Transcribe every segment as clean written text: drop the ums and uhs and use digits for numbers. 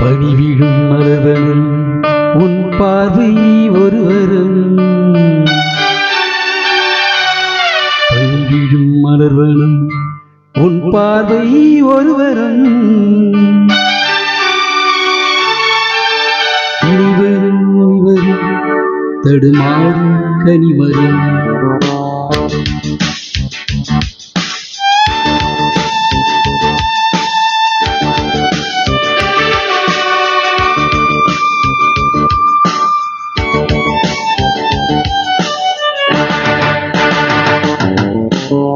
பணிவிடும் மலர்வனும் உன் பார்வை ஒருவரும் பணிவிடும் மலர்வனும் உன் பார்வை ஒருவரும் இனிவரும் இனிவரும் தடுமாறும் கனிமரும்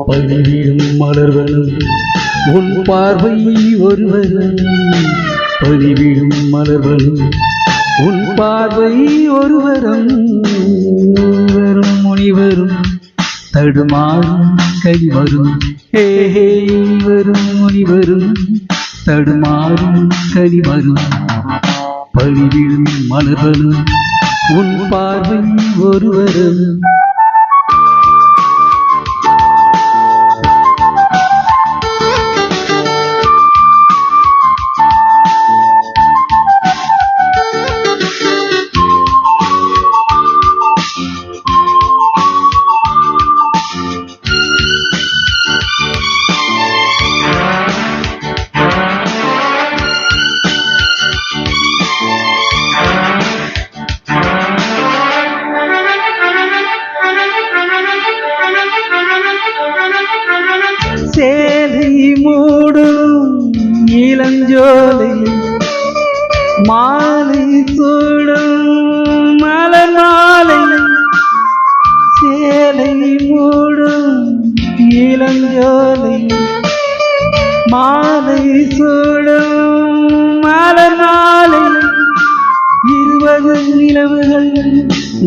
பணிவிடும் மலர்வனும் உன் பார்வை ஒருவரும் பணிவிடும் மலர்வனும் உன் பார்வை ஒருவரும் வரும் முனிவரும் தடுமாறும் கனிவரும் வரும் முனிவரும் தடுமாறும் கனிவரும் பணிவிடும் மலர்வனும் உன் பார்வை ஒருவரும் சேலை மூடும் இளஞ்சோலை மாலை சூடும் மலர் மாலை சேலை மூடும் இளஞ்சோலை மாலை சூடும் மலர் மாலை 20 நிலவுகள்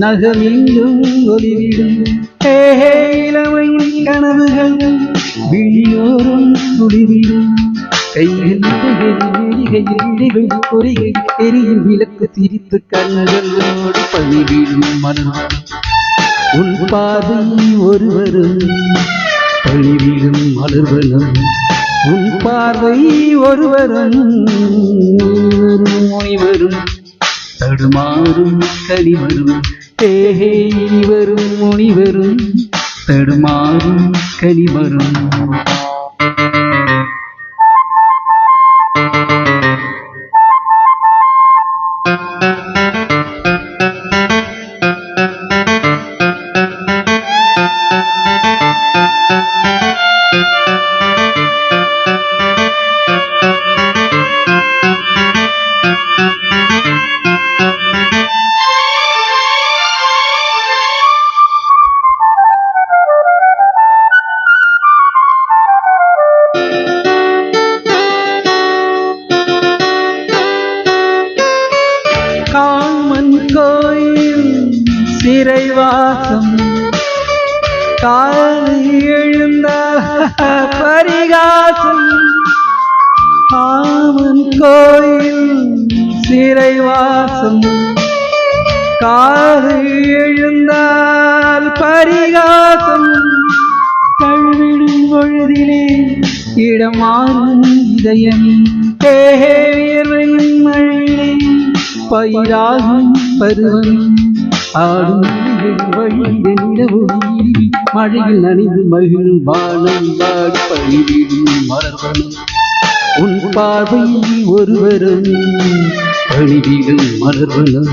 நகமெங்கும் ஒளிவிடும் இளமையின் கனவுகள் விழியோரும் துளிவிடும் கையில் பொறிகை எரியும் விளக்கு சிரித்து கண்களோடு பணிவிடும் மலர் உன் பார்வை ஒருவரும் பணிவிடும் மலர்வனும் உன் பார்வை ஒருவரும் முனிவரும் தடுமாறும் கனிவரும் இனிவரும் முனிவரும் தடுமாறும் கனிவரும் காமன் கோயில் சிறைவாசம் காலை எழுந்த பரிகாசம் காமன் கோயில் சிறைவாசம் காலை எழுந்தால் பரிகாசம் கழுவிடும் பொழுதிலே இடமாறும் இதயமே வியர்வையின் மழையிலே பயிராகும் பருவம் ஆடும் வழியில் நிலவொளி மழையில் நனைந்து மகிழும் வானம் வாடி பணிவிடும் மலர்வனும் உன் பார்வை ஒருவரும் பணிவிடும் மலர்வனும்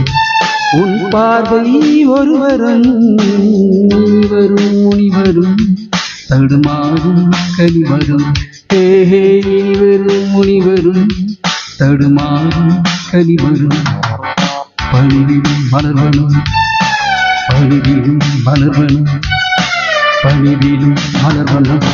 உன் பார்வை ஒருவரும் வரும் முனிவரும் தடுமாறும் கனிவரும் இனிவரும் முனிவரும் தடுமாறும் கனிவரும் பணிவிடும் மலர்வனும் பணிவிடும் மலர்வனும் பணிவிடும் மலர்வனும்